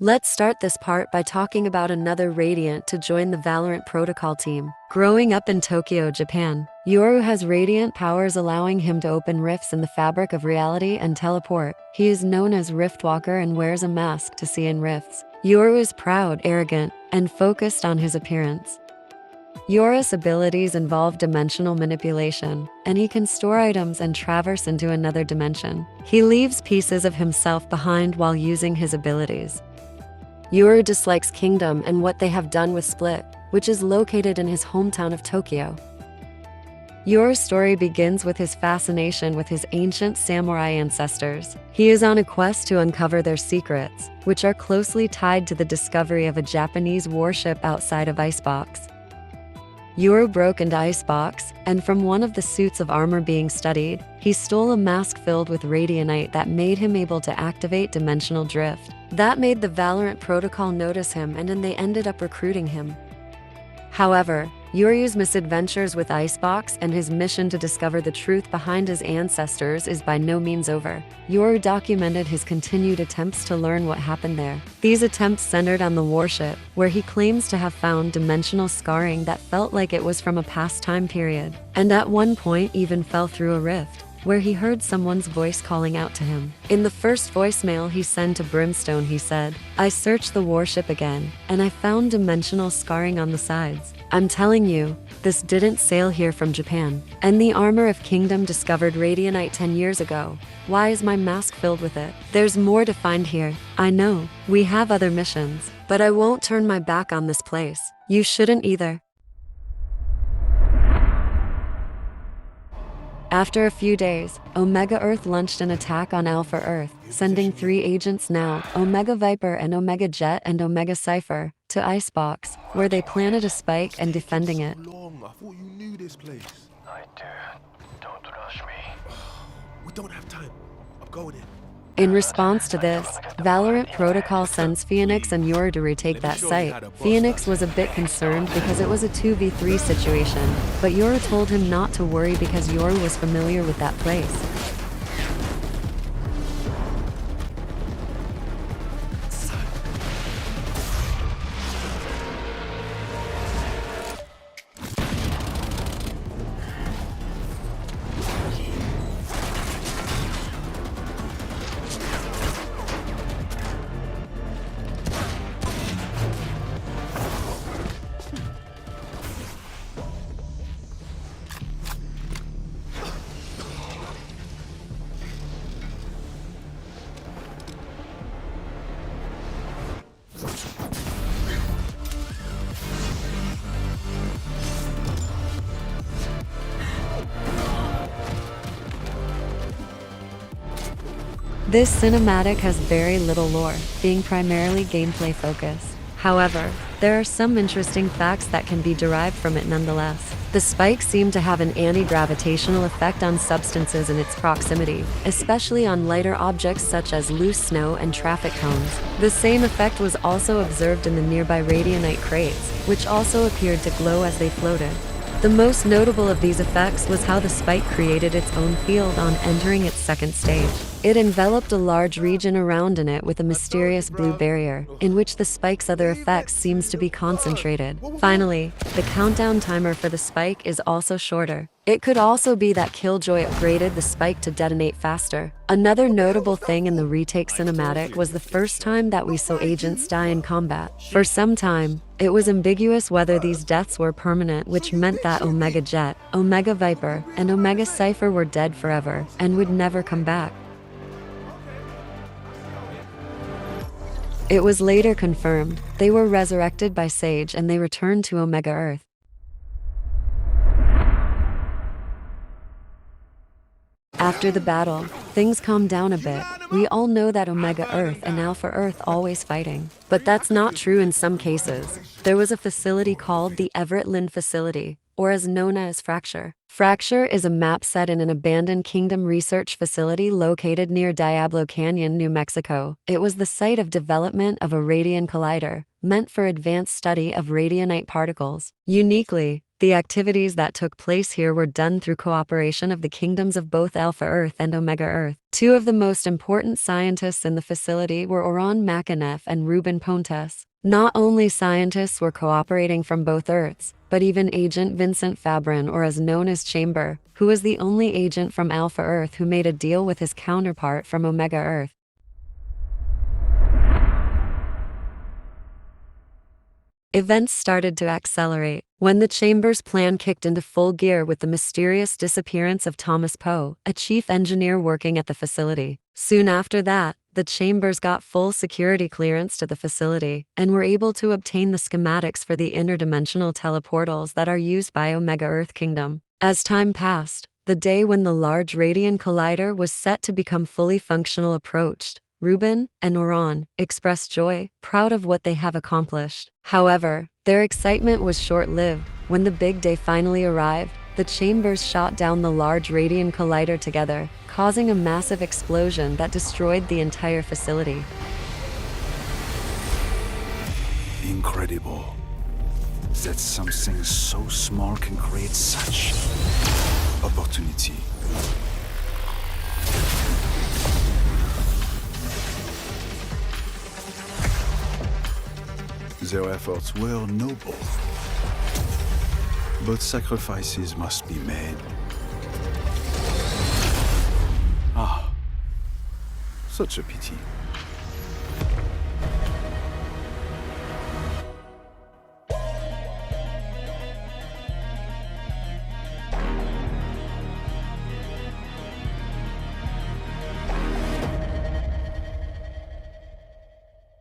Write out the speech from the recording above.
Let's start this part by talking about another Radiant to join the Valorant Protocol team. Growing up in Tokyo, Japan, Yoru has radiant powers allowing him to open rifts in the fabric of reality and teleport. He is known as Riftwalker and wears a mask to see in rifts. Yoru is proud, arrogant, and focused on his appearance. Yoru's abilities involve dimensional manipulation, and he can store items and traverse into another dimension. He leaves pieces of himself behind while using his abilities. Yoru dislikes Kingdom and what they have done with Split, which is located in his hometown of Tokyo. Yoru's story begins with his fascination with his ancient samurai ancestors. He is on a quest to uncover their secrets, which are closely tied to the discovery of a Japanese warship outside of IceBox. Yoru broke into IceBox, and from one of the suits of armor being studied, he stole a mask filled with radianite that made him able to activate dimensional drift. That made the Valorant Protocol notice him, and then they ended up recruiting him. However, Yoru's misadventures with IceBox and his mission to discover the truth behind his ancestors is by no means over. Yoru documented his continued attempts to learn what happened there. These attempts centered on the warship, where he claims to have found dimensional scarring that felt like it was from a past time period, and at one point even fell through a rift, where he heard someone's voice calling out to him. In the first voicemail he sent to Brimstone, he said, "I searched the warship again, and I found dimensional scarring on the sides. I'm telling you, this didn't sail here from Japan. And the armor of Kingdom discovered radianite 10 years ago. Why is my mask filled with it? There's more to find here. I know, we have other missions, but I won't turn my back on this place. You shouldn't either." After a few days, Omega Earth launched an attack on Alpha Earth, sending 3 agents now, Omega Viper and Omega Jet and Omega Cypher, to IceBox, where they planted a spike and defending it. I thought you knew this place. I do. Don't rush me. We don't have time. I'm going in. In response to this, Valorant Protocol sends Phoenix and Yoru to retake that site. Phoenix was a bit concerned because it was a 2v3 situation, but Yoru told him not to worry because Yoru was familiar with that place. This cinematic has very little lore, being primarily gameplay focused. However, there are some interesting facts that can be derived from it nonetheless. The spike seemed to have an anti-gravitational effect on substances in its proximity, especially on lighter objects such as loose snow and traffic cones. The same effect was also observed in the nearby radianite crates, which also appeared to glow as they floated. The most notable of these effects was how the spike created its own field on entering its second stage. It enveloped a large region around in it with a mysterious blue barrier, in which the spike's other effects seems to be concentrated. Finally, the countdown timer for the spike is also shorter. It could also be that Killjoy upgraded the spike to detonate faster. Another notable thing in the Retake cinematic was the first time that we saw agents die in combat. For some time, it was ambiguous whether these deaths were permanent, which meant that Omega Jet, Omega Viper, and Omega Cypher were dead forever and would never come back. It was later confirmed they were resurrected by Sage and they returned to Omega Earth. After the battle, things calmed down a bit. We all know that Omega Earth and Alpha Earth always fighting. But that's not true in some cases. There was a facility called the Everett Linde facility, or as known as Fracture. Fracture is a map set in an abandoned Kingdom research facility located near Diablo Canyon, New Mexico. It was the site of development of a radian collider, meant for advanced study of radianite particles. Uniquely, The activities that took place here were done through cooperation of the kingdoms of both Alpha Earth and Omega Earth. Two of the most important scientists in the facility were Oran Makanev and Ruben Pontes. Not only scientists were cooperating from both Earths, but even Agent Vincent Fabrin, or as known as Chamber, who was the only agent from Alpha Earth who made a deal with his counterpart from Omega Earth. Events started to accelerate when the Chamber's plan kicked into full gear with the mysterious disappearance of Thomas Poe, a chief engineer working at the facility. Soon after that, the Chambers got full security clearance to the facility and were able to obtain the schematics for the interdimensional teleportals that are used by Omega Earth Kingdom. As time passed, the day when the Large Radian Collider was set to become fully functional approached. Ruben and Oran expressed joy, proud of what they have accomplished. However, their excitement was short-lived. When the big day finally arrived, the Chambers shot down the Large Radian Collider together, causing a massive explosion that destroyed the entire facility. Incredible that something so small can create such opportunity. Their efforts were noble, but sacrifices must be made. Ah, such a pity.